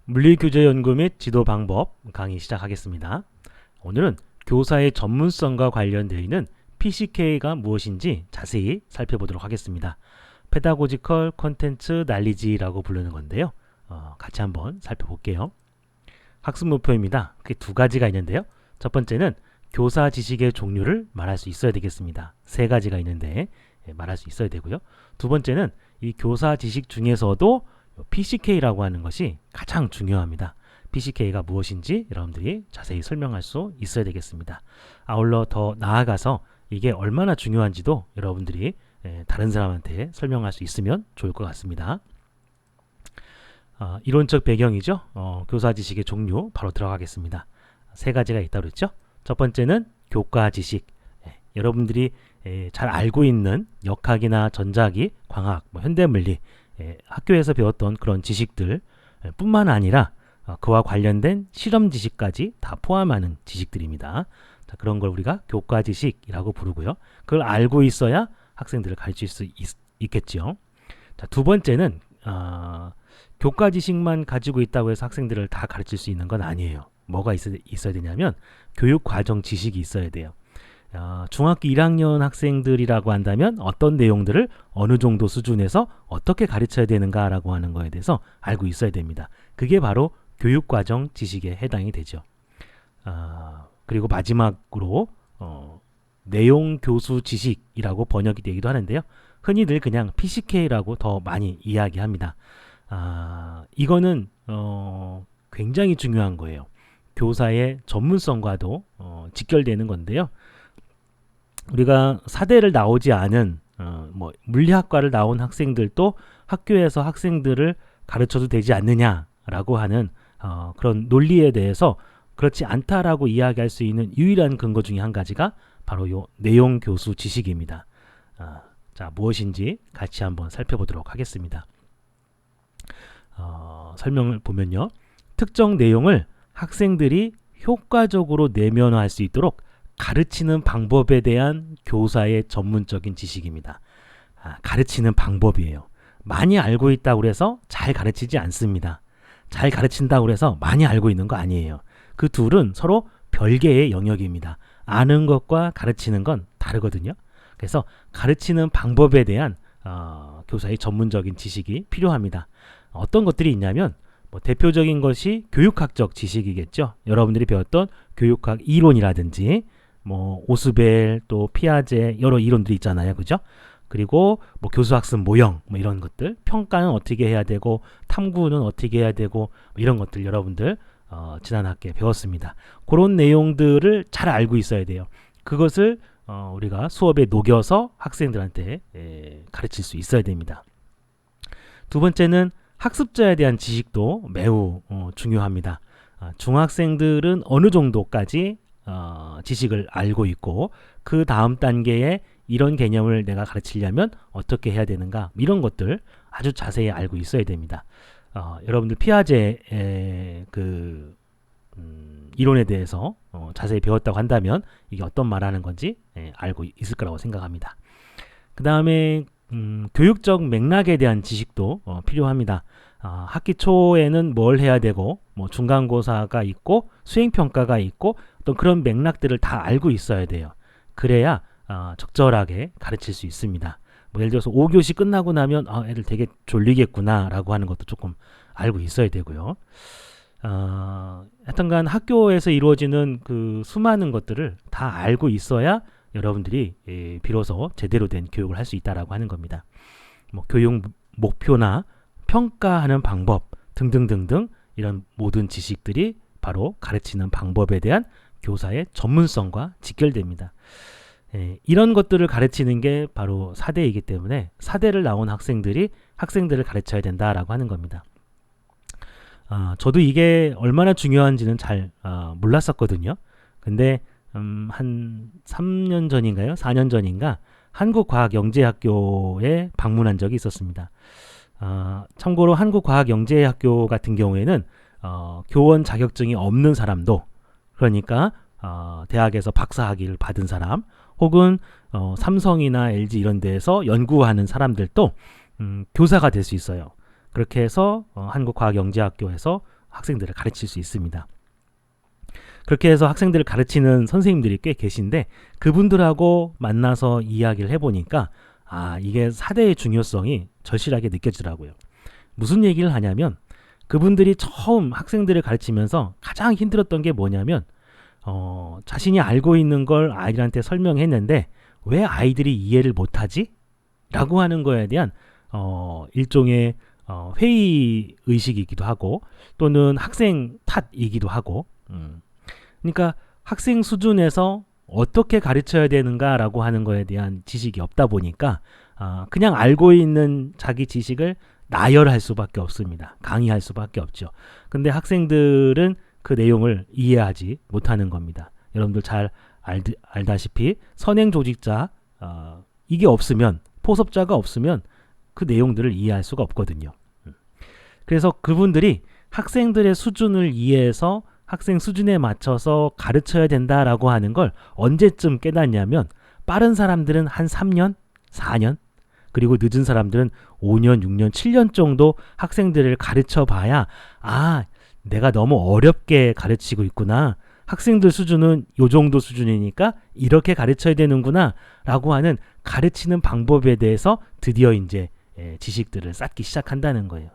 물리교재 연구 및 지도 방법 강의 시작하겠습니다. 오늘은 교사의 전문성과 관련되어 있는 PCK가 무엇인지 자세히 살펴보도록 하겠습니다. 페다고지컬 콘텐츠 날리지라고 부르는 건데요. 같이 한번 살펴볼게요. 학습 목표입니다. 그게 두 가지가 있는데요. 첫 번째는 교사 지식의 종류를 말할 수 있어야 되겠습니다. 세 가지가 있는데 말할 수 있어야 되고요. 두 번째는 이 교사 지식 중에서도 PCK라고 하는 것이 가장 중요합니다. PCK가 무엇인지 여러분들이 자세히 설명할 수 있어야 되겠습니다. 아울러 더 나아가서 이게 얼마나 중요한지도 여러분들이 다른 사람한테 설명할 수 있으면 좋을 것 같습니다. 이론적 배경이죠. 교사 지식의 종류 바로 들어가겠습니다. 세 가지가 있다고 그랬죠. 첫 번째는 교과 지식. 여러분들이 잘 알고 있는 역학이나 전자기, 광학, 현대물리 학교에서 배웠던 그런 지식들 뿐만 아니라 그와 관련된 실험 지식까지 다 포함하는 지식들입니다. 자, 그런 걸 우리가 교과 지식이라고 부르고요. 그걸 알고 있어야 학생들을 가르칠 수 있겠죠. 자, 두 번째는 교과 지식만 가지고 있다고 해서 학생들을 다 가르칠 수 있는 건 아니에요. 뭐가 있어야 되냐면 교육과정 지식이 있어야 돼요. 중학교 1학년 학생들이라고 한다면 어떤 내용들을 어느 정도 수준에서 어떻게 가르쳐야 되는가라고 하는 거에 대해서 알고 있어야 됩니다. 그게 바로 교육과정 지식에 해당이 되죠. 그리고 마지막으로 내용 교수 지식이라고 번역이 되기도 하는데요. 흔히들 그냥 PCK라고 더 많이 이야기합니다. 이거는 굉장히 중요한 거예요. 교사의 전문성과도 직결되는 건데요. 우리가 사대를 나오지 않은 물리학과를 나온 학생들도 학교에서 학생들을 가르쳐도 되지 않느냐라고 하는 그런 논리에 대해서 그렇지 않다라고 이야기할 수 있는 유일한 근거 중에 한 가지가 바로 요 내용 교수 지식입니다. 자, 무엇인지 같이 한번 살펴보도록 하겠습니다. 설명을 보면요. 특정 내용을 학생들이 효과적으로 내면화할 수 있도록 가르치는 방법에 대한 교사의 전문적인 지식입니다. 가르치는 방법이에요. 많이 알고 있다고 해서 잘 가르치지 않습니다. 잘 가르친다고 해서 많이 알고 있는 거 아니에요. 그 둘은 서로 별개의 영역입니다. 아는 것과 가르치는 건 다르거든요. 그래서 가르치는 방법에 대한 교사의 전문적인 지식이 필요합니다. 어떤 것들이 있냐면 대표적인 것이 교육학적 지식이겠죠. 여러분들이 배웠던 교육학 이론이라든지 오스벨 또 피아제 여러 이론들이 있잖아요. 그죠? 그리고 교수학습 모형 이런 것들, 평가는 어떻게 해야 되고 탐구는 어떻게 해야 되고 이런 것들 여러분들 지난 학기에 배웠습니다. 그런 내용들을 잘 알고 있어야 돼요. 그것을 우리가 수업에 녹여서 학생들한테 가르칠 수 있어야 됩니다. 두 번째는 학습자에 대한 지식도 매우 중요합니다. 중학생들은 어느 정도까지 지식을 알고 있고 그 다음 단계에 이런 개념을 내가 가르치려면 어떻게 해야 되는가 이런 것들 아주 자세히 알고 있어야 됩니다. 여러분들 피아제의 이론에 대해서 자세히 배웠다고 한다면 이게 어떤 말하는 건지 알고 있을 거라고 생각합니다. 그 다음에 교육적 맥락에 대한 지식도 필요합니다. 학기 초에는 뭘 해야 되고 중간고사가 있고 수행평가가 있고 어떤 그런 맥락들을 다 알고 있어야 돼요. 그래야 적절하게 가르칠 수 있습니다. 예를 들어서 5교시 끝나고 나면 애들 되게 졸리겠구나 라고 하는 것도 조금 알고 있어야 되고요. 하여튼간 학교에서 이루어지는 그 수많은 것들을 다 알고 있어야 여러분들이 비로소 제대로 된 교육을 할 수 있다라고 하는 겁니다. 교육 목표나 평가하는 방법 등등등등 이런 모든 지식들이 바로 가르치는 방법에 대한 교사의 전문성과 직결됩니다. 이런 것들을 가르치는 게 바로 사대이기 때문에 사대를 나온 학생들이 학생들을 가르쳐야 된다라고 하는 겁니다. 저도 이게 얼마나 중요한지는 잘 몰랐었거든요. 근데 한 3년 전인가요? 4년 전인가 한국과학영재학교에 방문한 적이 있었습니다. 참고로 한국과학영재학교 같은 경우에는 교원 자격증이 없는 사람도, 그러니까 대학에서 박사학위를 받은 사람 혹은 삼성이나 LG 이런 데에서 연구하는 사람들도 교사가 될 수 있어요. 그렇게 해서 한국과학영재학교에서 학생들을 가르칠 수 있습니다. 그렇게 해서 학생들을 가르치는 선생님들이 꽤 계신데 그분들하고 만나서 이야기를 해보니까 이게 사대의 중요성이 절실하게 느껴지더라고요. 무슨 얘기를 하냐면 그분들이 처음 학생들을 가르치면서 가장 힘들었던 게 뭐냐면 자신이 알고 있는 걸 아이들한테 설명했는데 왜 아이들이 이해를 못하지? 라고 하는 거에 대한 일종의 회의 의식이기도 하고 또는 학생 탓이기도 하고 그러니까 학생 수준에서 어떻게 가르쳐야 되는가라고 하는 거에 대한 지식이 없다 보니까 그냥 알고 있는 자기 지식을 나열할 수밖에 없습니다. 강의할 수밖에 없죠. 근데 학생들은 그 내용을 이해하지 못하는 겁니다. 여러분들 잘 알다시피 선행 조직자 이게 없으면 포섭자가 없으면 그 내용들을 이해할 수가 없거든요. 그래서 그분들이 학생들의 수준을 이해해서 학생 수준에 맞춰서 가르쳐야 된다라고 하는 걸 언제쯤 깨닫냐면 빠른 사람들은 한 3년, 4년 그리고 늦은 사람들은 5년, 6년, 7년 정도 학생들을 가르쳐 봐야 내가 너무 어렵게 가르치고 있구나. 학생들 수준은 요 정도 수준이니까 이렇게 가르쳐야 되는구나 라고 하는 가르치는 방법에 대해서 드디어 이제 지식들을 쌓기 시작한다는 거예요.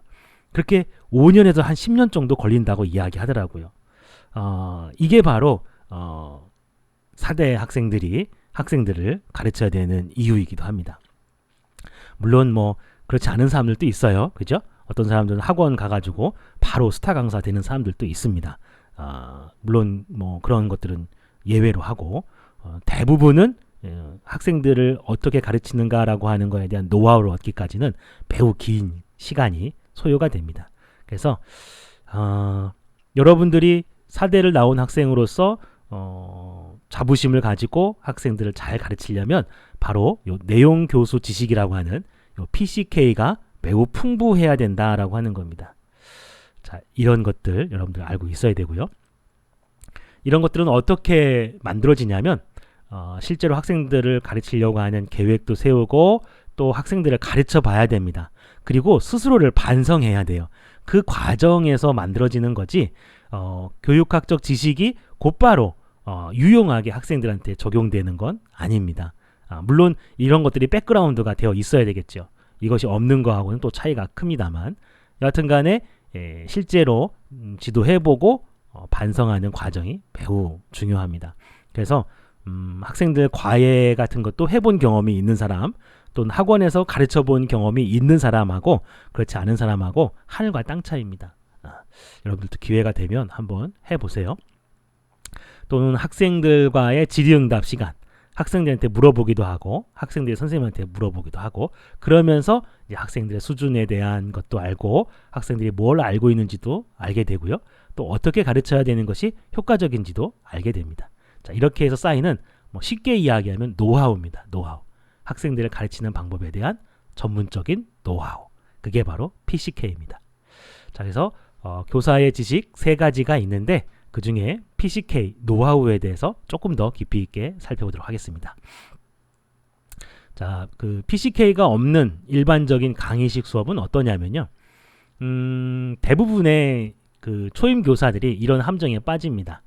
그렇게 5년에서 한 10년 정도 걸린다고 이야기하더라고요. 이게 바로 사대 학생들이 학생들을 가르쳐야 되는 이유이기도 합니다. 물론 뭐 그렇지 않은 사람들도 있어요. 그죠? 어떤 사람들은 학원 가가지고 바로 스타 강사 되는 사람들도 있습니다. 물론 뭐 그런 것들은 예외로 하고 대부분은 학생들을 어떻게 가르치는가라고 하는 거에 대한 노하우를 얻기까지는 매우 긴 시간이 소요가 됩니다. 그래서 여러분들이 사대를 나온 학생으로서 자부심을 가지고 학생들을 잘 가르치려면 바로 요 내용 교수 지식이라고 하는 요 PCK가 매우 풍부해야 된다라고 하는 겁니다. 자, 이런 것들 여러분들 알고 있어야 되고요. 이런 것들은 어떻게 만들어지냐면 실제로 학생들을 가르치려고 하는 계획도 세우고 또 학생들을 가르쳐 봐야 됩니다. 그리고 스스로를 반성해야 돼요. 그 과정에서 만들어지는 거지 교육학적 지식이 곧바로 유용하게 학생들한테 적용되는 건 아닙니다. 물론 이런 것들이 백그라운드가 되어 있어야 되겠죠. 이것이 없는 거하고는 또 차이가 큽니다만 여하튼 간에 실제로 지도해보고 반성하는 과정이 매우 중요합니다. 그래서 학생들 과외 같은 것도 해본 경험이 있는 사람 또는 학원에서 가르쳐본 경험이 있는 사람하고 그렇지 않은 사람하고 하늘과 땅 차이입니다. 여러분들도 기회가 되면 한번 해보세요. 또는 학생들과의 질의응답 시간 학생들한테 물어보기도 하고 학생들이 선생님한테 물어보기도 하고 그러면서 이제 학생들의 수준에 대한 것도 알고 학생들이 뭘 알고 있는지도 알게 되고요. 또 어떻게 가르쳐야 되는 것이 효과적인지도 알게 됩니다. 자, 이렇게 해서 쌓이는 쉽게 이야기하면 노하우입니다. 노하우. 학생들을 가르치는 방법에 대한 전문적인 노하우. 그게 바로 PCK입니다. 자, 그래서 교사의 지식 3가지가 있는데 그 중에 PCK 노하우에 대해서 조금 더 깊이 있게 살펴보도록 하겠습니다. 자, 그 PCK가 없는 일반적인 강의식 수업은 어떠냐면요. 대부분의 그 초임 교사들이 이런 함정에 빠집니다.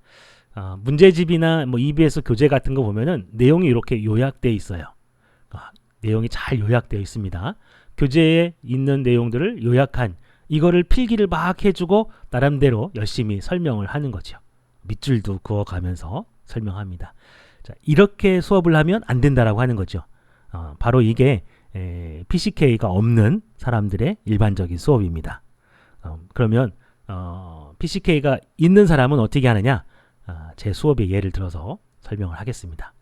문제집이나 EBS 교재 같은 거 보면은 내용이 이렇게 요약되어 있어요. 내용이 잘 요약되어 있습니다. 교재에 있는 내용들을 요약한 이거를 필기를 막 해주고 나름대로 열심히 설명을 하는 거죠. 밑줄도 그어가면서 설명합니다. 자, 이렇게 수업을 하면 안 된다라고 하는 거죠. 바로 이게 PCK가 없는 사람들의 일반적인 수업입니다. 그러면 PCK가 있는 사람은 어떻게 하느냐? 제 수업의 예를 들어서 설명을 하겠습니다.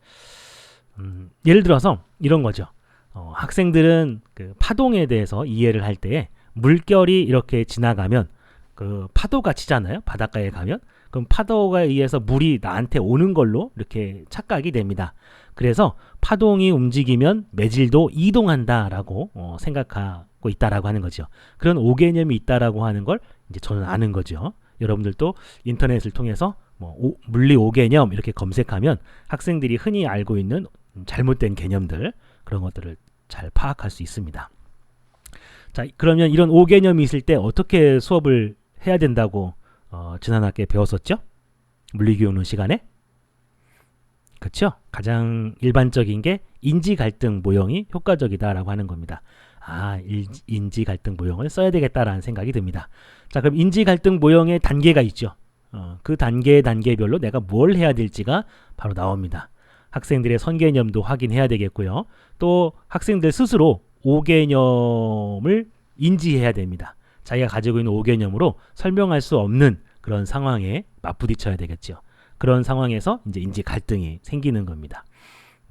예를 들어서 이런 거죠. 학생들은 그 파동에 대해서 이해를 할 때에 물결이 이렇게 지나가면 그 파도가 치잖아요. 바닷가에 가면 그럼 파도가 의해서 물이 나한테 오는 걸로 이렇게 착각이 됩니다. 그래서 파동이 움직이면 매질도 이동한다라고 생각하고 있다라고 하는 거죠. 그런 오개념이 있다라고 하는 걸 이제 저는 아는 거죠. 여러분들도 인터넷을 통해서 물리 오개념 이렇게 검색하면 학생들이 흔히 알고 있는 잘못된 개념들 그런 것들을 잘 파악할 수 있습니다. 자, 그러면 이런 오개념이 있을 때 어떻게 수업을 해야 된다고 지난 학기에 배웠었죠? 물리교육론 시간에. 그렇죠? 가장 일반적인 게 인지 갈등 모형이 효과적이다라고 하는 겁니다. 인지 갈등 모형을 써야 되겠다라는 생각이 듭니다. 자, 그럼 인지 갈등 모형의 단계가 있죠. 그 단계별로 내가 뭘 해야 될지가 바로 나옵니다. 학생들의 선개념도 확인해야 되겠고요. 또 학생들 스스로 5개념을 인지해야 됩니다. 자기가 가지고 있는 5개념으로 설명할 수 없는 그런 상황에 맞부딪혀야 되겠죠. 그런 상황에서 이제 인지 갈등이 생기는 겁니다.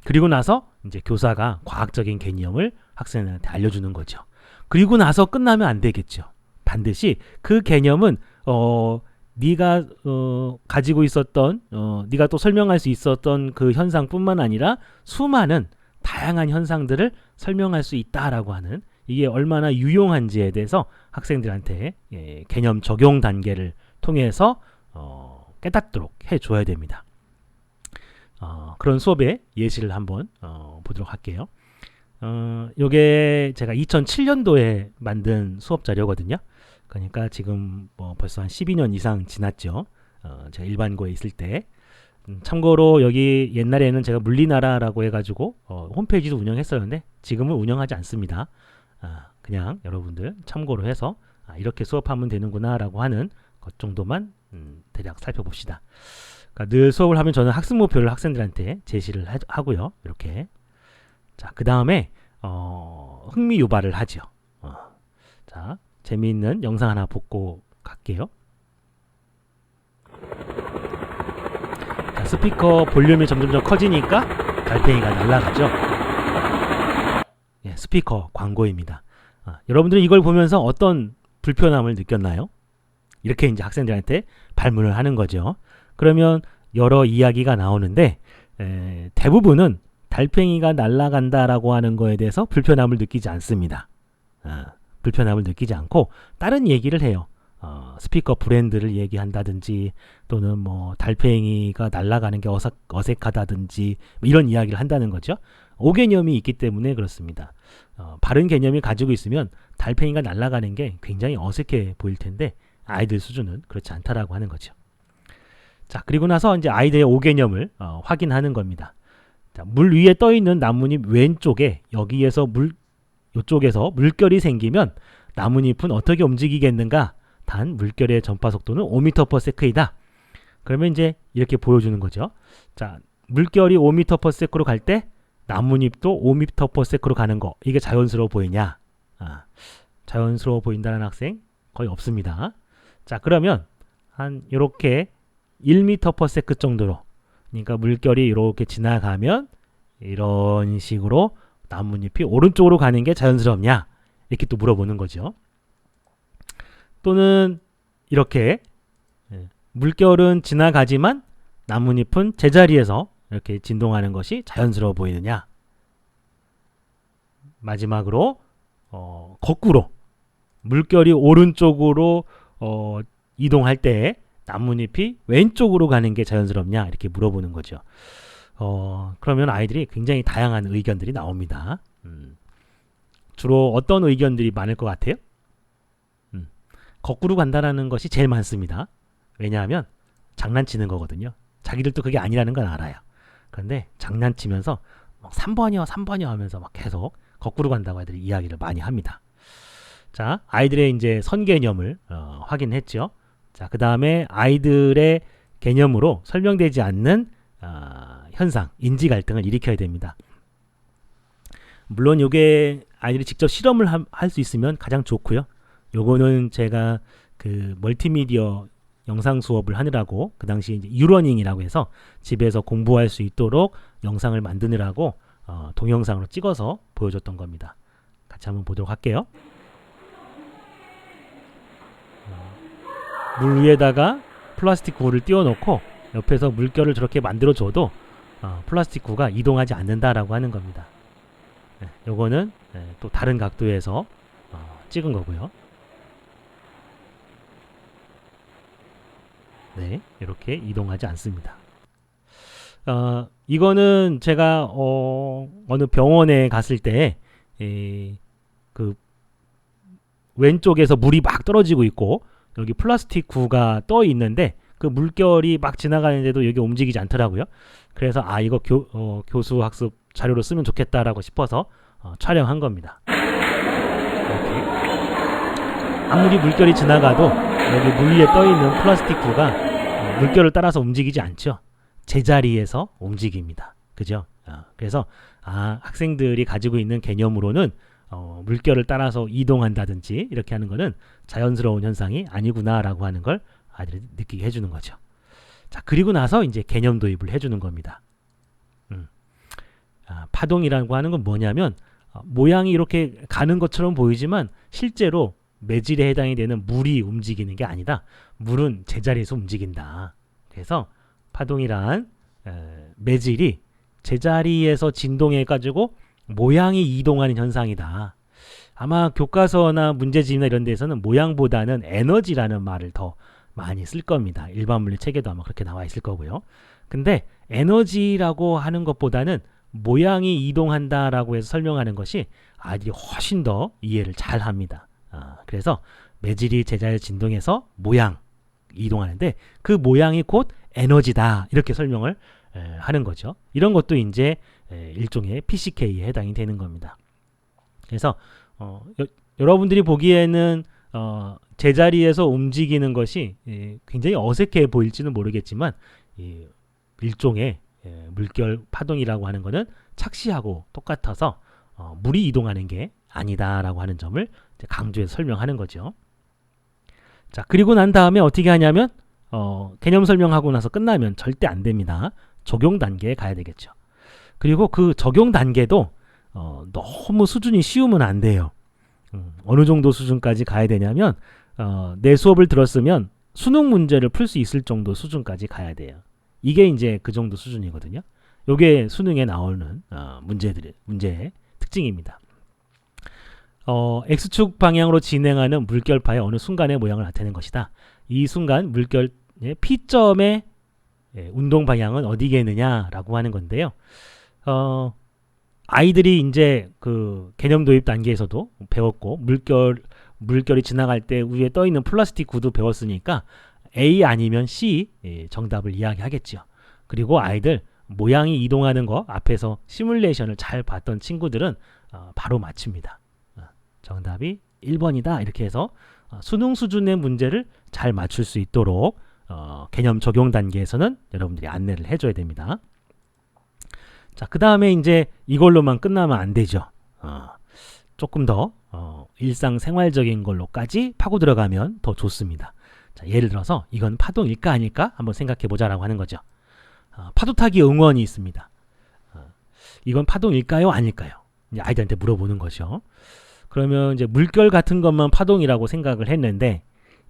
그리고 나서 이제 교사가 과학적인 개념을 학생들한테 알려주는 거죠. 그리고 나서 끝나면 안 되겠죠. 반드시 그 개념은 네가 가지고 있었던 네가 또 설명할 수 있었던 그 현상뿐만 아니라 수많은 다양한 현상들을 설명할 수 있다라고 하는, 이게 얼마나 유용한지에 대해서 학생들한테 개념 적용 단계를 통해서 깨닫도록 해줘야 됩니다. 그런 수업의 예시를 한번 보도록 할게요. 요게 제가 2007년도에 만든 수업 자료거든요. 그러니까 지금 벌써 한 12년 이상 지났죠. 제가 일반고에 있을 때. 참고로 여기 옛날에는 제가 물리나라라고 해가지고 홈페이지도 운영했었는데 지금은 운영하지 않습니다. 그냥 여러분들 참고로 해서 이렇게 수업하면 되는구나 라고 하는 것 정도만 대략 살펴봅시다. 그러니까 늘 수업을 하면 저는 학습 목표를 학생들한테 제시를 하고요. 이렇게. 자, 그 다음에 흥미 유발을 하죠. 자, 재미있는 영상 하나 보고 갈게요. 자, 스피커 볼륨이 점점 커지니까 달팽이가 날아가죠. 예, 스피커 광고입니다. 여러분들은 이걸 보면서 어떤 불편함을 느꼈나요? 이렇게 이제 학생들한테 발문을 하는 거죠. 그러면 여러 이야기가 나오는데 대부분은 달팽이가 날아간다라고 하는 거에 대해서 불편함을 느끼지 않습니다. 불편함을 느끼지 않고 다른 얘기를 해요. 스피커 브랜드를 얘기한다든지 또는 뭐 달팽이가 날아가는 게 어색하다든지 이런 이야기를 한다는 거죠. 5개념이 있기 때문에 그렇습니다. 바른 개념이 가지고 있으면 달팽이가 날아가는 게 굉장히 어색해 보일 텐데 아이들 수준은 그렇지 않다라고 하는 거죠. 자, 그리고 나서 이제 아이들의 5개념을 확인하는 겁니다. 자, 물 위에 떠 있는 나뭇잎 왼쪽에 여기에서 이쪽에서 물결이 생기면 나뭇잎은 어떻게 움직이겠는가? 단 물결의 전파 속도는 5m/s이다. 그러면 이제 이렇게 보여주는 거죠. 자, 물결이 5m/s로 갈 때 나뭇잎도 5m/s로 가는 거, 이게 자연스러워 보이냐? 자연스러워 보인다는 학생 거의 없습니다. 자, 그러면 한 이렇게 1m/s 정도로, 그러니까 물결이 이렇게 지나가면 이런 식으로 나뭇잎이 오른쪽으로 가는 게 자연스럽냐? 이렇게 또 물어보는 거죠. 또는 이렇게 물결은 지나가지만 나뭇잎은 제자리에서 이렇게 진동하는 것이 자연스러워 보이느냐? 마지막으로 거꾸로 물결이 오른쪽으로 이동할 때 나뭇잎이 왼쪽으로 가는 게 자연스럽냐? 이렇게 물어보는 거죠. 그러면 아이들이 굉장히 다양한 의견들이 나옵니다. 주로 어떤 의견들이 많을 것 같아요? 거꾸로 간다라는 것이 제일 많습니다. 왜냐하면 장난치는 거거든요. 자기들도 그게 아니라는 건 알아요. 그런데 장난치면서 막 3번이요 3번이요 하면서 막 계속 거꾸로 간다고 아이들이 이야기를 많이 합니다. 자, 아이들의 이제 선개념을 확인했죠. 자, 그 다음에 아이들의 개념으로 설명되지 않는 현상, 인지 갈등을 일으켜야 됩니다. 물론 이게 아이들이 직접 실험을 할 수 있으면 가장 좋고요. 요거는 제가 그 멀티미디어 영상 수업을 하느라고 그 당시 이제 유러닝이라고 해서 집에서 공부할 수 있도록 영상을 만드느라고 동영상으로 찍어서 보여줬던 겁니다. 같이 한번 보도록 할게요. 물 위에다가 플라스틱 구를 띄워놓고 옆에서 물결을 저렇게 만들어줘도 플라스틱 구가 이동하지 않는다라고 하는 겁니다. 요거는 또 다른 각도에서 찍은 거고요. 네, 이렇게 이동하지 않습니다. 이거는 제가 어느 병원에 갔을 때 그 왼쪽에서 물이 막 떨어지고 있고 여기 플라스틱 구가 떠 있는데 그 물결이 막 지나가는데도 여기 움직이지 않더라고요. 그래서 이거 교수 학습 자료로 쓰면 좋겠다라고 싶어서 촬영한 겁니다. 이렇게. 아무리 물결이 지나가도 여기 물 위에 떠 있는 플라스틱 구가 물결을 따라서 움직이지 않죠. 제자리에서 움직입니다. 그죠? 그래서 학생들이 가지고 있는 개념으로는 물결을 따라서 이동한다든지 이렇게 하는 거는 자연스러운 현상이 아니구나라고 하는 걸 아이들이 느끼게 해주는 거죠. 자, 그리고 나서 이제 개념 도입을 해주는 겁니다. 파동이라고 하는 건 뭐냐면 모양이 이렇게 가는 것처럼 보이지만 실제로 매질에 해당이 되는 물이 움직이는 게 아니라 물은 제자리에서 움직인다. 그래서 파동이란 매질이 제자리에서 진동해가지고 모양이 이동하는 현상이다. 아마 교과서나 문제집이나 이런 데서는 모양보다는 에너지라는 말을 더 많이 쓸 겁니다. 일반 물리 책에도 아마 그렇게 나와 있을 거고요. 근데 에너지라고 하는 것보다는 모양이 이동한다라고 해서 설명하는 것이 아이들이 훨씬 더 이해를 잘 합니다. 그래서 매질이 제자리에 진동해서 모양 이동하는데 그 모양이 곧 에너지다. 이렇게 설명을 하는 거죠. 이런 것도 이제 일종의 PCK에 해당이 되는 겁니다. 그래서 여러분들이 보기에는 제자리에서 움직이는 것이 굉장히 어색해 보일지는 모르겠지만 일종의 물결 파동이라고 하는 것은 착시하고 똑같아서 물이 이동하는 게 아니다라고 하는 점을 강조해서 설명하는 거죠. 자, 그리고 난 다음에 어떻게 하냐면 개념 설명하고 나서 끝나면 절대 안 됩니다. 적용 단계에 가야 되겠죠. 그리고 그 적용 단계도 너무 수준이 쉬우면 안 돼요. 어느 정도 수준까지 가야 되냐면 내 수업을 들었으면 수능 문제를 풀 수 있을 정도 수준까지 가야 돼요. 이게 이제 그 정도 수준이거든요. 이게 수능에 나오는 문제의 특징입니다. X축 방향으로 진행하는 물결파의 어느 순간의 모양을 나타내는 것이다. 이 순간 물결의 P점의 운동 방향은 어디겠느냐라고 하는 건데요. 아이들이 이제 그 개념 도입 단계에서도 배웠고 물결이 지나갈 때 위에 떠 있는 플라스틱 구도 배웠으니까 A 아니면 C 정답을 이야기하겠죠. 그리고 아이들 모양이 이동하는 거 앞에서 시뮬레이션을 잘 봤던 친구들은 바로 맞춥니다. 정답이 1번이다. 이렇게 해서 수능 수준의 문제를 잘 맞출 수 있도록 개념 적용 단계에서는 여러분들이 안내를 해줘야 됩니다. 자, 그 다음에 이제 이걸로만 끝나면 안 되죠. 조금 더 일상생활적인 걸로까지 파고 들어가면 더 좋습니다. 자, 예를 들어서 이건 파동일까 아닐까 한번 생각해 보자라고 하는 거죠. 파도타기 응원이 있습니다. 이건 파동일까요 아닐까요? 이제 아이들한테 물어보는 거죠. 그러면 이제 물결 같은 것만 파동이라고 생각을 했는데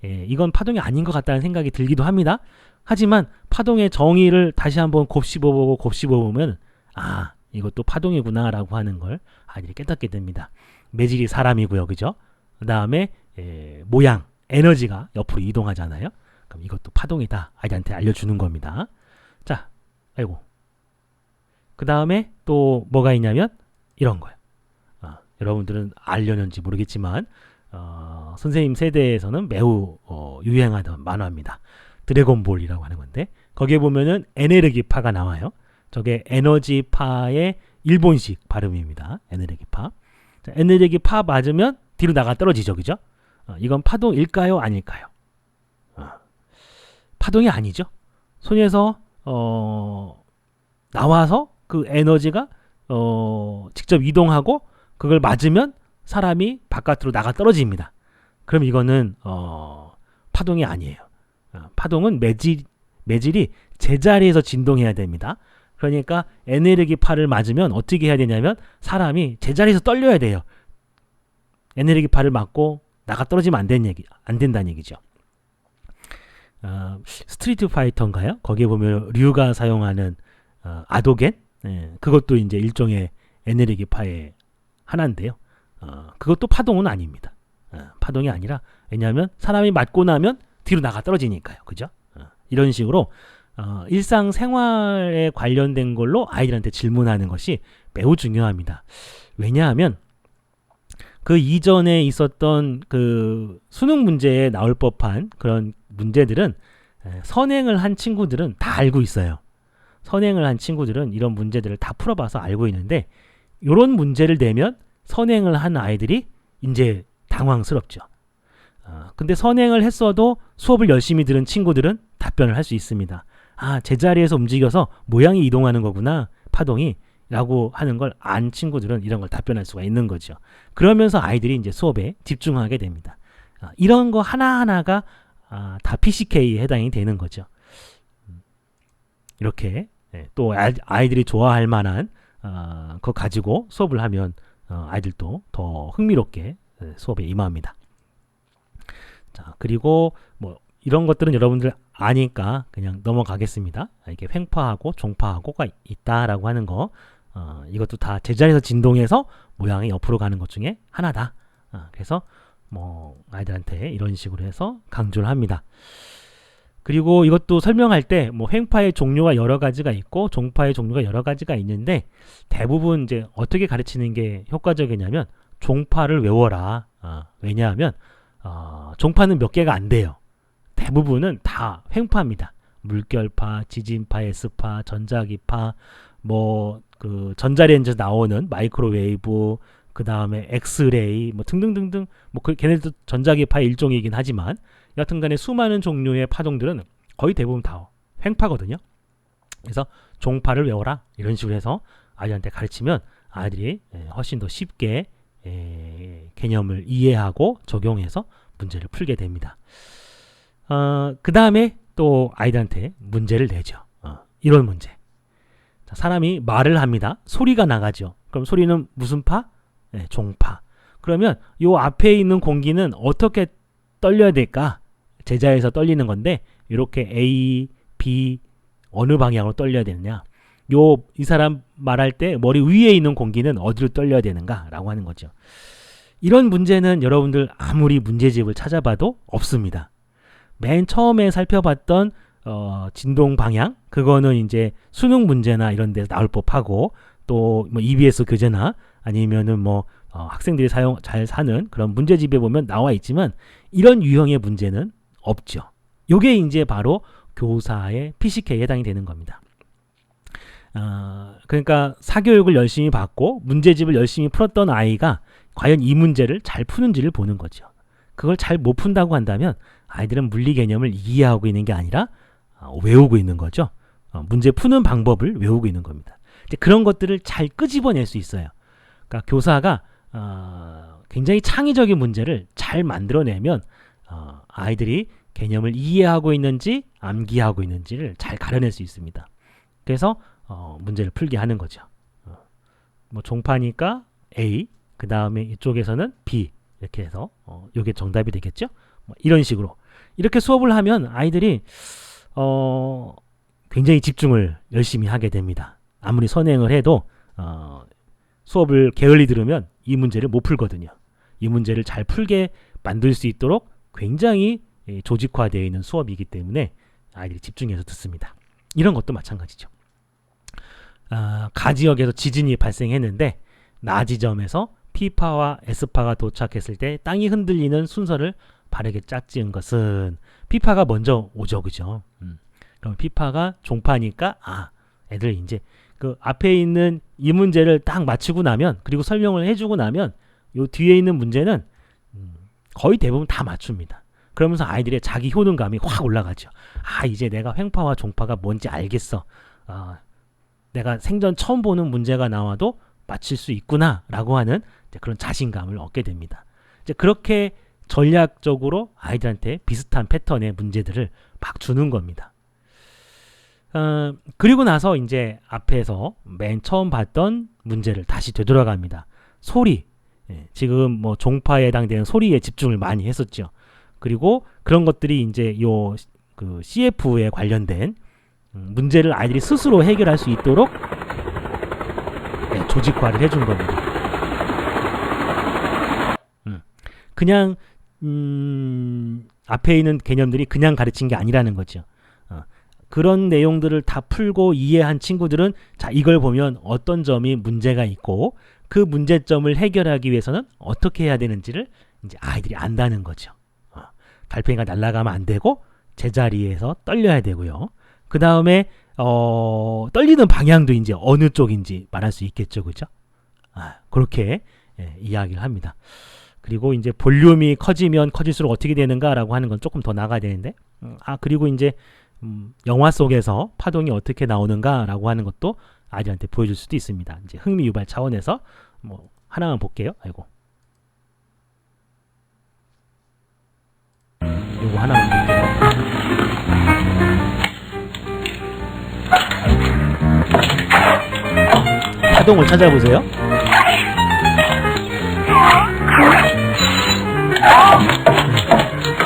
이건 파동이 아닌 것 같다는 생각이 들기도 합니다. 하지만 파동의 정의를 다시 한번 곱씹어보면 이것도 파동이구나 라고 하는 걸 아이들이 깨닫게 됩니다. 매질이 사람이고요. 그죠? 그 다음에 모양, 에너지가 옆으로 이동하잖아요. 그럼 이것도 파동이다. 아이들한테 알려주는 겁니다. 자, 그 다음에 또 뭐가 있냐면 이런 거예요. 여러분들은 알려는지 모르겠지만 선생님 세대에서는 매우 유행하던 만화입니다. 드래곤볼이라고 하는 건데 거기에 보면은 에네르기파가 나와요. 저게 에너지파의 일본식 발음입니다. 에네르기파. 자, 에네르기파 맞으면 뒤로 나가 떨어지죠. 그죠? 이건 파동일까요? 아닐까요? 파동이 아니죠. 손에서 나와서 그 에너지가 직접 이동하고 그걸 맞으면 사람이 바깥으로 나가 떨어집니다. 그럼 이거는 파동이 아니에요. 파동은 매질이 제자리에서 진동해야 됩니다. 그러니까 에네르기파를 맞으면 어떻게 해야 되냐면 사람이 제자리에서 떨려야 돼요. 에네르기파를 맞고 나가 떨어지면 안 된다는 얘기죠. 스트리트 파이터인가요? 거기에 보면 류가 사용하는 아도겐? 그것도 이제 일종의 에네르기파의 하나인데요. 그것도 파동은 아닙니다. 파동이 아니라 왜냐하면 사람이 맞고 나면 뒤로 나가 떨어지니까요. 그죠? 이런 식으로 일상생활에 관련된 걸로 아이들한테 질문하는 것이 매우 중요합니다. 왜냐하면 그 이전에 있었던 그 수능 문제에 나올 법한 그런 문제들은 선행을 한 친구들은 다 알고 있어요. 선행을 한 친구들은 이런 문제들을 다 풀어봐서 알고 있는데, 이런 문제를 내면 선행을 한 아이들이 이제 당황스럽죠. 근데 선행을 했어도 수업을 열심히 들은 친구들은 답변을 할 수 있습니다. 아, 제자리에서 움직여서 모양이 이동하는 거구나, 파동이, 라고 하는 걸 안 친구들은 이런 걸 답변할 수가 있는 거죠. 그러면서 아이들이 이제 수업에 집중하게 됩니다. 이런 거 하나하나가 다 PCK에 해당이 되는 거죠. 이렇게 또 아이들이 좋아할 만한 거 가지고 수업을 하면 아이들도 더 흥미롭게 수업에 임합니다. 자, 그리고 뭐 이런 것들은 여러분들 아니까 그냥 넘어가겠습니다. 이게 횡파하고 종파하고가 있다라고 하는 거, 이것도 다 제자리에서 진동해서 모양이 옆으로 가는 것 중에 하나다. 그래서 뭐 아이들한테 이런 식으로 해서 강조를 합니다. 그리고 이것도 설명할 때 뭐 횡파의 종류가 여러 가지가 있고 종파의 종류가 여러 가지가 있는데, 대부분 이제 어떻게 가르치는 게 효과적이냐면 종파를 외워라. 왜냐하면 종파는 몇 개가 안 돼요. 대부분은 다 횡파입니다. 물결파, 지진파, S파, 전자기파, 뭐 그 전자레인지에서 나오는 마이크로웨이브, 그 다음에 엑스레이, 뭐 등등등등, 뭐 걔네들도 전자기파의 일종이긴 하지만 여하튼간에 수많은 종류의 파동들은 거의 대부분 다 횡파거든요. 그래서 종파를 외워라, 이런 식으로 해서 아이들한테 가르치면 아이들이 훨씬 더 쉽게 개념을 이해하고 적용해서 문제를 풀게 됩니다. 그 다음에 또 아이들한테 문제를 내죠. 이런 문제. 자, 사람이 말을 합니다. 소리가 나가죠. 그럼 소리는 무슨 파? 종파. 그러면 요 앞에 있는 공기는 어떻게 떨려야 될까? 제자에서 떨리는 건데, 이렇게 A, B 어느 방향으로 떨려야 되느냐? 이 사람 말할 때 머리 위에 있는 공기는 어디로 떨려야 되는가라고 하는 거죠. 이런 문제는 여러분들 아무리 문제집을 찾아봐도 없습니다. 맨 처음에 살펴봤던 진동 방향, 그거는 이제 수능 문제나 이런 데서 나올 법하고, 또 뭐 EBS 교재나 아니면은 뭐 학생들이 잘 사는 그런 문제집에 보면 나와 있지만, 이런 유형의 문제는 없죠. 요게 이제 바로 교사의 PCK에 해당이 되는 겁니다. 그러니까 사교육을 열심히 받고 문제집을 열심히 풀었던 아이가 과연 이 문제를 잘 푸는지를 보는 거죠. 그걸 잘 못 푼다고 한다면 아이들은 물리 개념을 이해하고 있는 게 아니라 외우고 있는 거죠. 문제 푸는 방법을 외우고 있는 겁니다. 이제 그런 것들을 잘 끄집어낼 수 있어요. 그러니까 교사가 굉장히 창의적인 문제를 잘 만들어내면 아이들이 개념을 이해하고 있는지 암기하고 있는지를 잘 가려낼 수 있습니다. 그래서 문제를 풀게 하는 거죠. 뭐 종파니까 A, 그 다음에 이쪽에서는 B, 이렇게 해서 이게 정답이 되겠죠? 뭐 이런 식으로 이렇게 수업을 하면 아이들이 굉장히 집중을 열심히 하게 됩니다. 아무리 선행을 해도 수업을 게을리 들으면 이 문제를 못 풀거든요. 이 문제를 잘 풀게 만들 수 있도록 굉장히 조직화되어 있는 수업이기 때문에 아이들이 집중해서 듣습니다. 이런 것도 마찬가지죠. 가 지역에서 지진이 발생했는데 나 지점에서 P파와 S파가 도착했을 때 땅이 흔들리는 순서를 바르게 짝지은 것은 P파가 먼저 오죠, 그죠? 그럼 P파가 종파니까 애들 이제 그 앞에 있는 이 문제를 딱 맞추고 나면, 그리고 설명을 해주고 나면 요 뒤에 있는 문제는 거의 대부분 다 맞춥니다. 그러면서 아이들의 자기 효능감이 확 올라가죠. 이제 내가 횡파와 종파가 뭔지 알겠어. 내가 생전 처음 보는 문제가 나와도 맞힐 수 있구나 라고 하는 그런 자신감을 얻게 됩니다. 이제 그렇게 전략적으로 아이들한테 비슷한 패턴의 문제들을 막 주는 겁니다. 그리고 나서 이제 앞에서 맨 처음 봤던 문제를 다시 되돌아갑니다. 소리. 지금 뭐 종파에 해당되는 소리에 집중을 많이 했었죠. 그리고 그런 것들이 이제 그 CF에 관련된 문제를 아이들이 스스로 해결할 수 있도록 조직화를 해준 겁니다. 그냥 앞에 있는 개념들이 그냥 가르친 게 아니라는 거죠. 그런 내용들을 다 풀고 이해한 친구들은 자, 이걸 보면 어떤 점이 문제가 있고 그 문제점을 해결하기 위해서는 어떻게 해야 되는지를 이제 아이들이 안다는 거죠. 달팽이가 날아가면 안 되고 제자리에서 떨려야 되고요. 그 다음에 떨리는 방향도 이제 어느 쪽인지 말할 수 있겠죠, 그죠? 그렇게 이야기를 합니다. 그리고 이제 볼륨이 커지면 커질수록 어떻게 되는가라고 하는 건 조금 더 나가야 되는데, 그리고 이제 영화 속에서 파동이 어떻게 나오는가라고 하는 것도 아이들한테 보여줄 수도 있습니다. 이제 흥미 유발 차원에서 뭐 하나만 볼게요. 아이고, 요거 하나만 볼게요. 파동을 찾아보세요.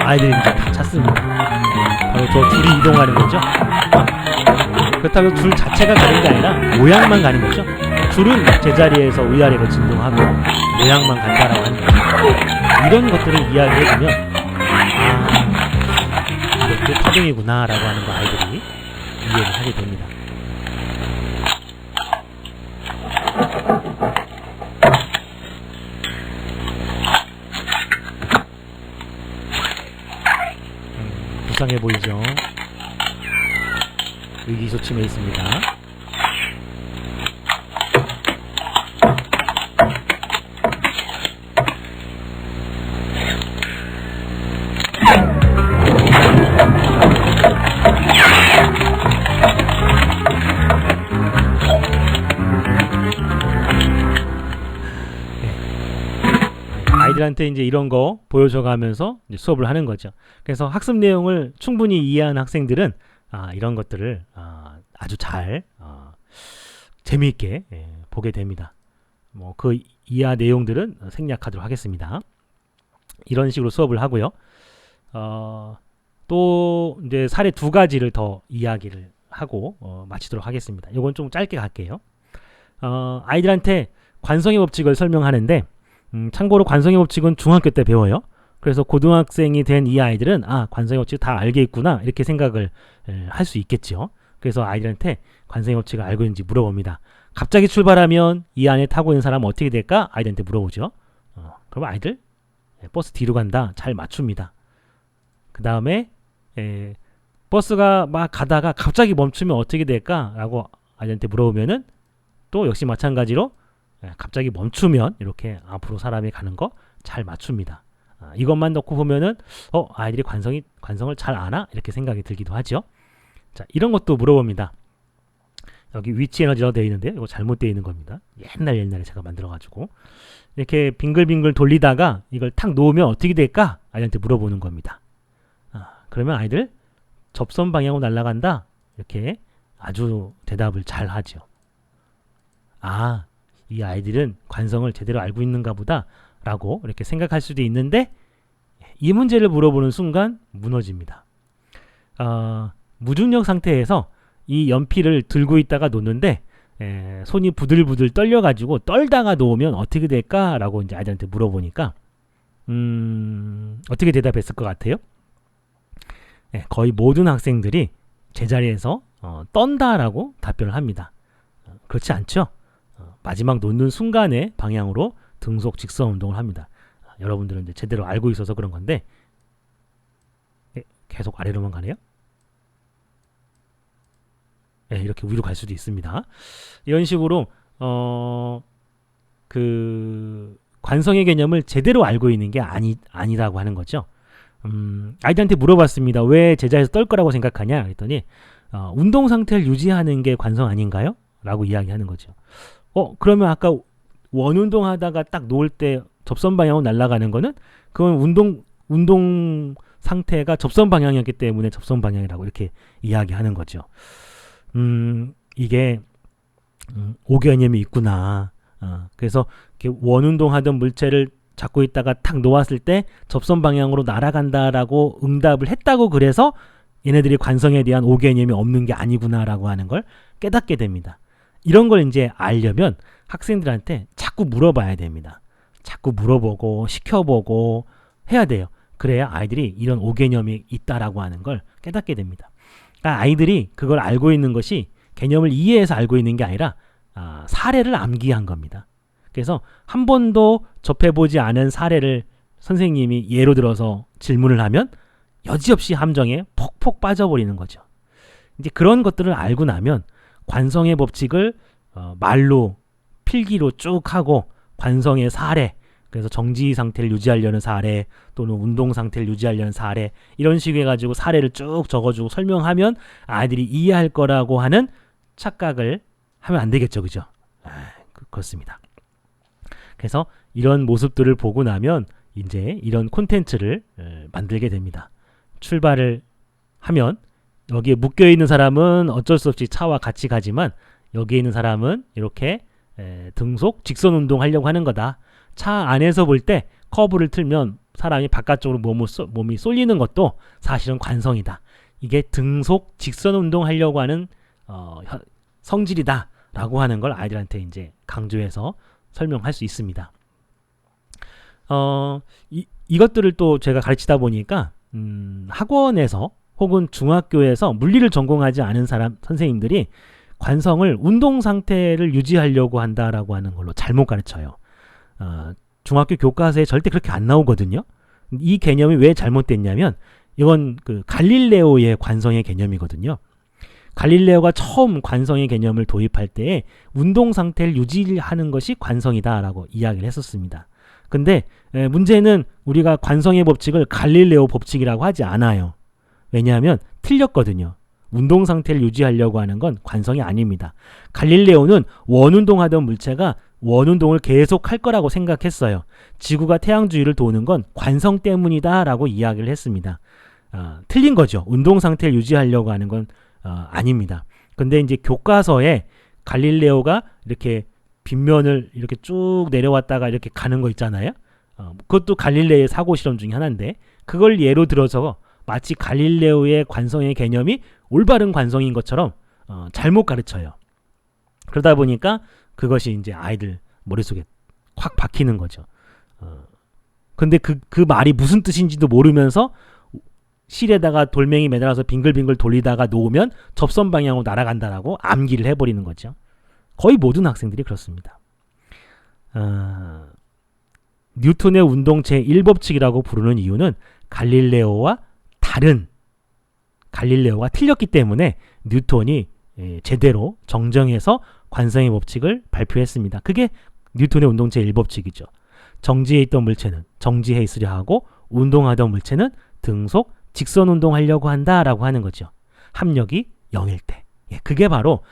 아이들이 이제 다 찾습니다. 바로 저 줄이 이동하는 거죠. 그렇다고 줄 자체가 가는 게 아니라 모양만 가는 거죠. 줄은 제자리에서 위아래로 진동하고 모양만 간다라고 하는 거죠. 이런 것들을 이야기해주면 이것도 파동이구나 라고 하는 거 아이들이 이해를 하게 됩니다. 불쌍해 보이죠? 의기소침해 있습니다. 아이들한테 이제 이런 거 보여줘가면서 이제 수업을 하는 거죠. 그래서 학습 내용을 충분히 이해한 학생들은 이런 것들을 아주 잘 재미있게 보게 됩니다. 뭐 그 이하 내용들은 생략하도록 하겠습니다. 이런 식으로 수업을 하고요. 또 이제 사례 두 가지를 더 이야기를 하고 마치도록 하겠습니다. 이건 좀 짧게 갈게요. 아이들한테 관성의 법칙을 설명하는데, 참고로 관성의 법칙은 중학교 때 배워요. 그래서 고등학생이 된 이 아이들은 관성의 법칙 다 알겠구나 이렇게 생각을 할 수 있겠죠. 그래서 아이들한테 관성의 법칙을 알고 있는지 물어봅니다. 갑자기 출발하면 이 안에 타고 있는 사람은 어떻게 될까? 아이들한테 물어보죠. 그럼 아이들 버스 뒤로 간다 잘 맞춥니다. 그 다음에 버스가 막 가다가 갑자기 멈추면 어떻게 될까? 라고 아이들한테 물어보면은 또 역시 마찬가지로 갑자기 멈추면 이렇게 앞으로 사람이 가는 거 잘 맞춥니다. 이것만 넣고 보면은 아이들이 관성을 잘 아나? 이렇게 생각이 들기도 하죠. 자, 이런 것도 물어봅니다. 여기 위치 에너지라고 되어 있는데 이거 잘못 되어 있는 겁니다. 옛날에 제가 만들어가지고 이렇게 빙글빙글 돌리다가 이걸 탁 놓으면 어떻게 될까? 아이한테 물어보는 겁니다. 그러면 아이들 접선 방향으로 날아간다 이렇게 아주 대답을 잘 하죠. 이 아이들은 관성을 제대로 알고 있는가 보다 라고 이렇게 생각할 수도 있는데, 이 문제를 물어보는 순간 무너집니다. 무중력 상태에서 이 연필을 들고 있다가 놓는데 손이 부들부들 떨려가지고 떨다가 놓으면 어떻게 될까? 라고 이제 아이들한테 물어보니까 어떻게 대답했을 것 같아요? 거의 모든 학생들이 제자리에서 떤다라고 답변을 합니다. 그렇지 않죠? 마지막 놓는 순간의 방향으로 등속 직선 운동을 합니다. 여러분들은 이제 제대로 알고 있어서 그런 건데, 계속 아래로만 가네요. 이렇게 위로 갈 수도 있습니다. 이런 식으로 그 관성의 개념을 제대로 알고 있는 게 아니라고 하는 거죠. 아이들한테 물어봤습니다. 왜 제자리에서 떨 거라고 생각하냐? 그랬더니 운동 상태를 유지하는 게 관성 아닌가요? 라고 이야기하는 거죠. 그러면 아까 원운동 하다가 딱 놓을 때 접선 방향으로 날아가는 거는 그건 운동 상태가 접선 방향이었기 때문에 접선 방향이라고 이렇게 이야기하는 거죠. 이게 오개념이 있구나. 그래서 이렇게 원운동 하던 물체를 잡고 있다가 탁 놓았을 때 접선 방향으로 날아간다라고 응답을 했다고, 그래서 얘네들이 관성에 대한 오개념이 없는 게 아니구나라고 하는 걸 깨닫게 됩니다. 이런 걸 이제 알려면 학생들한테 자꾸 물어봐야 됩니다. 자꾸 물어보고 시켜보고 해야 돼요. 그래야 아이들이 이런 오개념이 있다라고 하는 걸 깨닫게 됩니다. 그러니까 아이들이 그걸 알고 있는 것이 개념을 이해해서 알고 있는 게 아니라 사례를 암기한 겁니다. 그래서 한 번도 접해보지 않은 사례를 선생님이 예로 들어서 질문을 하면 여지없이 함정에 폭폭 빠져버리는 거죠. 이제 그런 것들을 알고 나면 관성의 법칙을 말로 필기로 쭉 하고 관성의 사례, 그래서 정지 상태를 유지하려는 사례 또는 운동 상태를 유지하려는 사례 이런 식으로 해가지고 사례를 쭉 적어주고 설명하면 아이들이 이해할 거라고 하는 착각을 하면 안 되겠죠. 그죠? 그렇습니다. 그래서 이런 모습들을 보고 나면 이제 이런 콘텐츠를 만들게 됩니다. 출발을 하면 여기에 묶여있는 사람은 어쩔 수 없이 차와 같이 가지만 여기에 있는 사람은 이렇게 등속 직선 운동 하려고 하는 거다. 차 안에서 볼 때 커브를 틀면 사람이 바깥쪽으로 몸이 쏠리는 것도 사실은 관성이다. 이게 등속 직선 운동 하려고 하는 성질이다 라고 하는 걸 아이들한테 이제 강조해서 설명할 수 있습니다. 이것들을 또 제가 가르치다 보니까 학원에서 혹은 중학교에서 물리를 전공하지 않은 선생님들이 관성을 운동 상태를 유지하려고 한다라고 하는 걸로 잘못 가르쳐요. 중학교 교과서에 절대 그렇게 안 나오거든요. 이 개념이 왜 잘못됐냐면 이건 그 갈릴레오의 관성의 개념이거든요. 갈릴레오가 처음 관성의 개념을 도입할 때에 운동 상태를 유지하는 것이 관성이다라고 이야기를 했었습니다. 근데 문제는 우리가 관성의 법칙을 갈릴레오 법칙이라고 하지 않아요. 왜냐하면 틀렸거든요. 운동 상태를 유지하려고 하는 건 관성이 아닙니다. 갈릴레오는 원운동하던 물체가 원운동을 계속 할 거라고 생각했어요. 지구가 태양 주위를 도는 건 관성 때문이다 라고 이야기를 했습니다. 틀린 거죠. 운동 상태를 유지하려고 하는 건 아닙니다. 근데 이제 교과서에 갈릴레오가 이렇게 빗면을 이렇게 쭉 내려왔다가 이렇게 가는 거 있잖아요. 그것도 갈릴레오의 사고 실험 중에 하나인데 그걸 예로 들어서 마치 갈릴레오의 관성의 개념이 올바른 관성인 것처럼 잘못 가르쳐요. 그러다 보니까 그것이 이제 아이들 머릿속에 확 박히는 거죠. 근데 그 말이 무슨 뜻인지도 모르면서 실에다가 돌멩이 매달아서 빙글빙글 돌리다가 놓으면 접선 방향으로 날아간다라고 암기를 해버리는 거죠. 거의 모든 학생들이 그렇습니다. 뉴턴의 운동 제1법칙이라고 부르는 이유는 갈릴레오와 틀렸기 때문에 뉴턴이 제대로 정정해서 관성의 법칙을 발표했습니다. 그게 뉴턴의 운동 제1법칙이죠. 정지해 있던 물체는 정지해 있으려 하고 운동하던 물체는 등속 직선 운동하려고 한다라고 하는 거죠. 합력이 0일 때. 그게 바로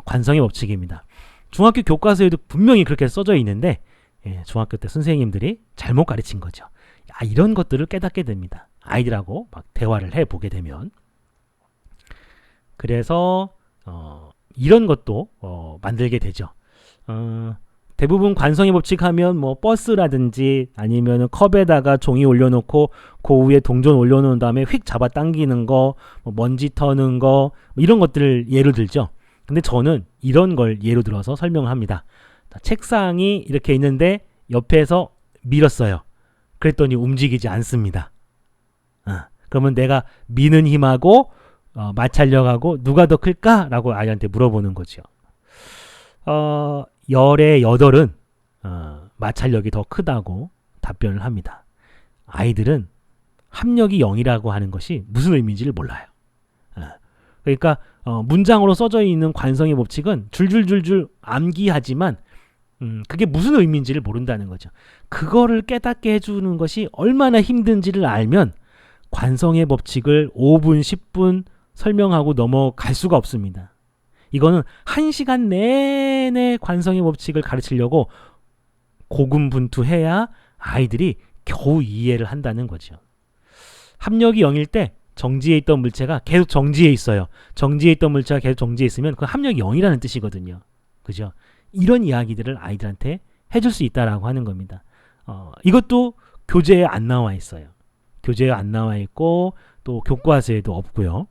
관성의 법칙입니다. 중학교 교과서에도 분명히 그렇게 써져 있는데 중학교 때 선생님들이 잘못 가르친 거죠. 이런 것들을 깨닫게 됩니다. 아이들하고 막 대화를 해보게 되면. 그래서 이런 것도 만들게 되죠. 대부분 관성의 법칙 하면 뭐 버스라든지 아니면 컵에다가 종이 올려놓고 그 위에 동전 올려놓은 다음에 휙 잡아 당기는 거, 뭐 먼지 터는 거 이런 것들을 예로 들죠. 근데 저는 이런 걸 예로 들어서 설명을 합니다. 책상이 이렇게 있는데 옆에서 밀었어요. 그랬더니 움직이지 않습니다. 그러면 내가 미는 힘하고 마찰력하고 누가 더 클까? 라고 아이한테 물어보는 거죠. 열의 8은 마찰력이 더 크다고 답변을 합니다. 아이들은 합력이 0이라고 하는 것이 무슨 의미인지를 몰라요. 그러니까 문장으로 써져 있는 관성의 법칙은 줄줄줄줄 암기하지만 그게 무슨 의미인지를 모른다는 거죠. 그거를 깨닫게 해주는 것이 얼마나 힘든지를 알면 관성의 법칙을 5분, 10분 설명하고 넘어갈 수가 없습니다. 이거는 1시간 내내 관성의 법칙을 가르치려고 고군분투해야 아이들이 겨우 이해를 한다는 거죠. 합력이 0일 때 정지해 있던 물체가 계속 정지해 있어요. 정지해 있던 물체가 계속 정지해 있으면 그 합력이 0이라는 뜻이거든요. 그죠? 이런 이야기들을 아이들한테 해줄 수 있다라고 하는 겁니다. 이것도 교재에 안 나와 있어요. 교재에 안 나와 있고 또 교과서에도 없고요.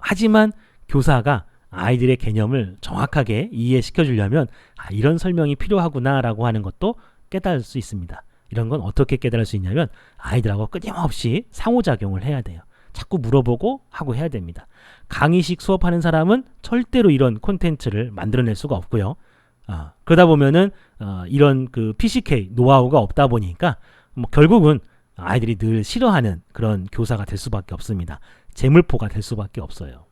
하지만 교사가 아이들의 개념을 정확하게 이해시켜 주려면 이런 설명이 필요하구나 라고 하는 것도 깨달을 수 있습니다. 이런 건 어떻게 깨달을 수 있냐면 아이들하고 끊임없이 상호작용을 해야 돼요. 자꾸 물어보고 하고 해야 됩니다. 강의식 수업하는 사람은 절대로 이런 콘텐츠를 만들어낼 수가 없고요. 그러다 보면은 이런 그 PCK 노하우가 없다 보니까 뭐 결국은 아이들이 늘 싫어하는 그런 교사가 될 수밖에 없습니다. 재물포가 될 수밖에 없어요.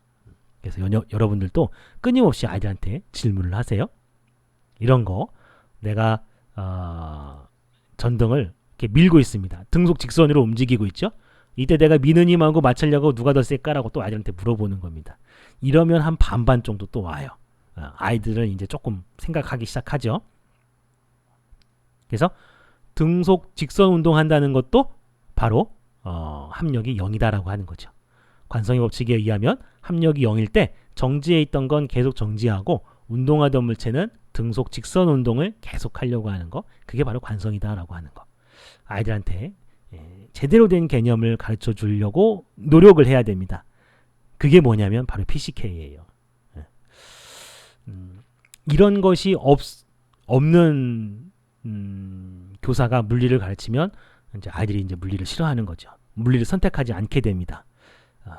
그래서 여러분들도 끊임없이 아이들한테 질문을 하세요. 이런 거 내가 전등을 이렇게 밀고 있습니다. 등속 직선으로 움직이고 있죠. 이때 내가 미느님하고 맞추려고 누가 더 셀까라고 또 아이들한테 물어보는 겁니다. 이러면 한 반반 정도 또 와요. 아이들은 이제 조금 생각하기 시작하죠. 그래서 등속 직선 운동한다는 것도 바로 합력이 0이다라고 하는 거죠. 관성의 법칙에 의하면 합력이 0일 때 정지해 있던 건 계속 정지하고 운동하던 물체는 등속 직선 운동을 계속 하려고 하는 거, 그게 바로 관성이다라고 하는 거. 아이들한테 제대로 된 개념을 가르쳐 주려고 노력을 해야 됩니다. 그게 뭐냐면 바로 PCK예요. 이런 것이 없는 교사가 물리를 가르치면 이제 아이들이 이제 물리를 싫어하는 거죠. 물리를 선택하지 않게 됩니다.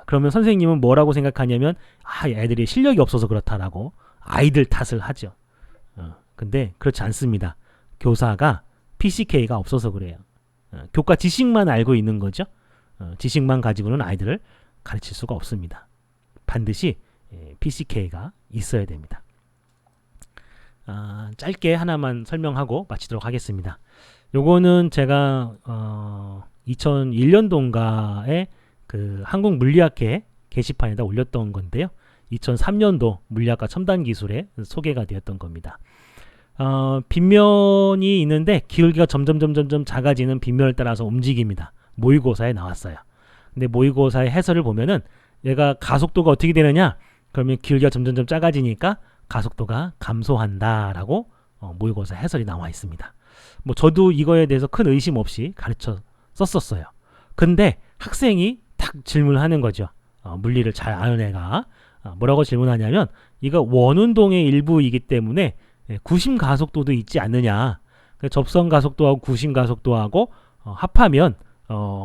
그러면 선생님은 뭐라고 생각하냐면 애들이 실력이 없어서 그렇다라고 아이들 탓을 하죠. 근데 그렇지 않습니다. 교사가 PCK가 없어서 그래요. 교과 지식만 알고 있는 거죠. 지식만 가지고는 아이들을 가르칠 수가 없습니다. 반드시 PCK가 있어야 됩니다. 짧게 하나만 설명하고 마치도록 하겠습니다. 요거는 제가 2001년도인가에 그 한국물리학회 게시판에다 올렸던 건데요. 2003년도 물리학과 첨단 기술에 소개가 되었던 겁니다. 빗면이 있는데 기울기가 점점 작아지는 빗면을 따라서 움직입니다. 모의고사에 나왔어요. 근데 모의고사의 해설을 보면은 얘가 가속도가 어떻게 되느냐? 그러면 기울기가 점점 작아지니까 가속도가 감소한다라고 모의고사 해설이 나와 있습니다. 뭐 저도 이거에 대해서 큰 의심 없이 가르쳐 썼었어요. 근데 학생이 탁 질문하는 거죠. 물리를 잘 아는 애가 뭐라고 질문하냐면 이거 원운동의 일부이기 때문에 구심 가속도도 있지 않느냐. 접선 가속도하고 구심 가속도하고 합하면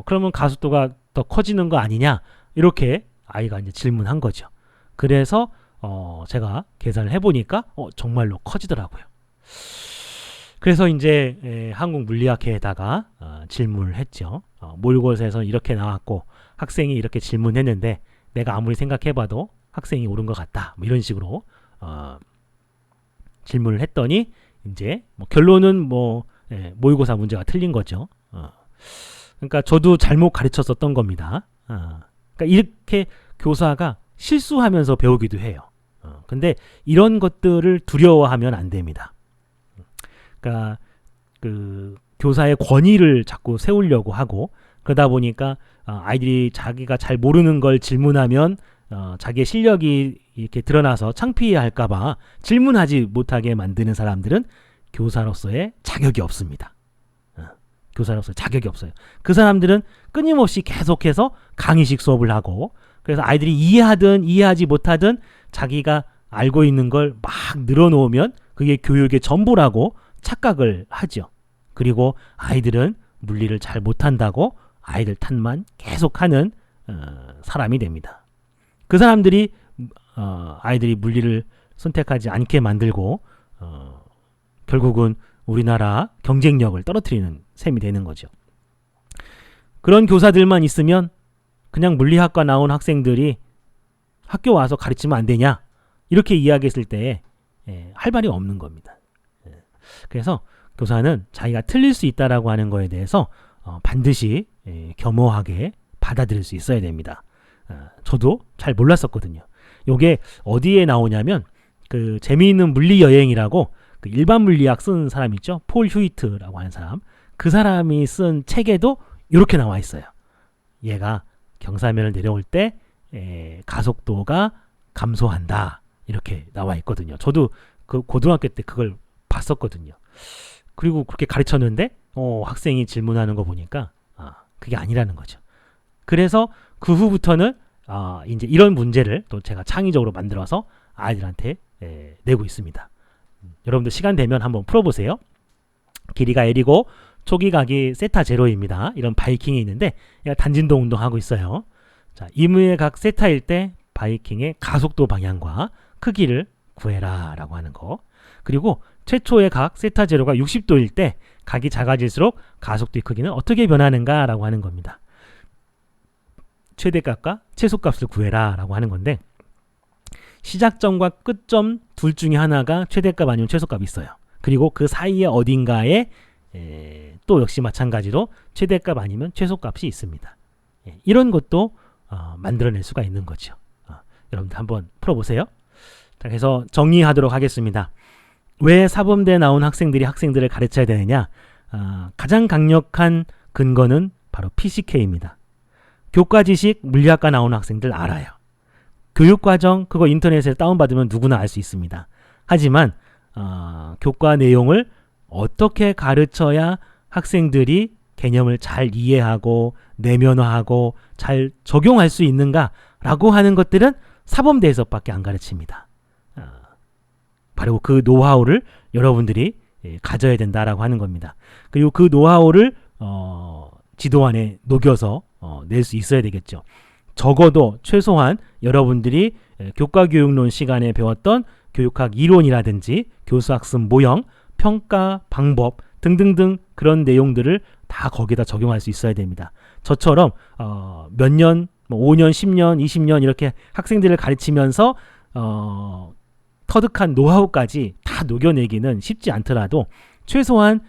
그러면 가속도가 더 커지는 거 아니냐. 이렇게 아이가 이제 질문한 거죠. 그래서 제가 계산을 해보니까 정말로 커지더라고요. 그래서 이제 한국물리학회에다가 질문을 했죠. 모의고사에서 이렇게 나왔고 학생이 이렇게 질문했는데 내가 아무리 생각해봐도 학생이 옳은 것 같다. 뭐 이런 식으로 질문을 했더니 이제 뭐 결론은 모의고사 문제가 틀린 거죠. 그러니까 저도 잘못 가르쳤었던 겁니다. 그러니까 이렇게 교사가 실수하면서 배우기도 해요. 근데 이런 것들을 두려워하면 안 됩니다. 그러니까 그 교사의 권위를 자꾸 세우려고 하고 그러다 보니까 아이들이 자기가 잘 모르는 걸 질문하면 자기의 실력이 이렇게 드러나서 창피해 할까봐 질문하지 못하게 만드는 사람들은 교사로서의 자격이 없습니다. 교사로서의 자격이 없어요. 그 사람들은 끊임없이 계속해서 강의식 수업을 하고 그래서 아이들이 이해하든 이해하지 못하든 자기가 알고 있는 걸 막 늘어놓으면 그게 교육의 전부라고 착각을 하죠. 그리고 아이들은 물리를 잘 못한다고 아이들 탓만 계속하는 사람이 됩니다. 그 사람들이 아이들이 물리를 선택하지 않게 만들고 결국은 우리나라 경쟁력을 떨어뜨리는 셈이 되는 거죠. 그런 교사들만 있으면 그냥 물리학과 나온 학생들이 학교 와서 가르치면 안 되냐 이렇게 이야기했을 때 할 말이 없는 겁니다. 그래서 교사는 자기가 틀릴 수 있다라고 하는 거에 대해서 반드시 겸허하게 받아들일 수 있어야 됩니다. 저도 잘 몰랐었거든요. 요게 어디에 나오냐면 그 재미있는 물리 여행이라고 그 일반 물리학 쓴 사람 있죠. 폴 휴이트라고 하는 사람. 그 사람이 쓴 책에도 이렇게 나와 있어요. 얘가 경사면을 내려올 때 가속도가 감소한다. 이렇게 나와 있거든요. 저도 그 고등학교 때 그걸 봤었거든요. 그리고 그렇게 가르쳤는데 학생이 질문하는 거 보니까 그게 아니라는 거죠. 그래서 그 후부터는 이제 이런 문제를 또 제가 창의적으로 만들어서 아이들한테 내고 있습니다. 여러분들 시간 되면 한번 풀어보세요. 길이가 L이고 초기각이 세타 제로입니다. 이런 바이킹이 있는데 얘가 단진동 운동하고 있어요. 자, 임의의 각 세타일 때 바이킹의 가속도 방향과 크기를 구해라 라고 하는 거. 그리고 최초의 각 세타 제로가 60도일 때 각이 작아질수록 가속도의 크기는 어떻게 변하는가 라고 하는 겁니다. 최대값과 최소값을 구해라 라고 하는 건데, 시작점과 끝점 둘 중에 하나가 최대값 아니면 최소값이 있어요. 그리고 그 사이에 어딘가에 또 역시 마찬가지로 최대값 아니면 최소값이 있습니다. 이런 것도 만들어낼 수가 있는 거죠. 여러분들 한번 풀어보세요. 자, 그래서 정리하도록 하겠습니다. 왜 사범대에 나온 학생들을 가르쳐야 되느냐? 가장 강력한 근거는 바로 PCK입니다. 교과지식 물리학과 나오는 학생들 알아요. 교육과정 그거 인터넷에 다운받으면 누구나 알 수 있습니다. 하지만 교과 내용을 어떻게 가르쳐야 학생들이 개념을 잘 이해하고 내면화하고 잘 적용할 수 있는가라고 하는 것들은 사범대에서밖에 안 가르칩니다. 바로 그 노하우를 여러분들이 가져야 된다라고 하는 겁니다. 그리고 그 노하우를 지도 안에 녹여서 낼 수 있어야 되겠죠. 적어도 최소한 여러분들이 교과교육론 시간에 배웠던 교육학 이론이라든지 교수학습 모형, 평가 방법 등등등 그런 내용들을 다 거기다 적용할 수 있어야 됩니다. 저처럼 몇 년, 5년, 10년, 20년 이렇게 학생들을 가르치면서 터득한 노하우까지 다 녹여내기는 쉽지 않더라도 최소한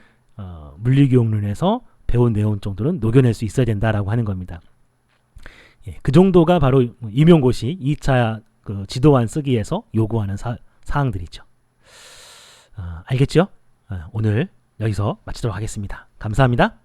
물리교육론에서 배운 내용 정도는 녹여낼 수 있어야 된다라고 하는 겁니다. 그 정도가 바로 임용고시 2차 그 지도안 쓰기에서 요구하는 사항들이죠. 알겠죠? 오늘 여기서 마치도록 하겠습니다. 감사합니다.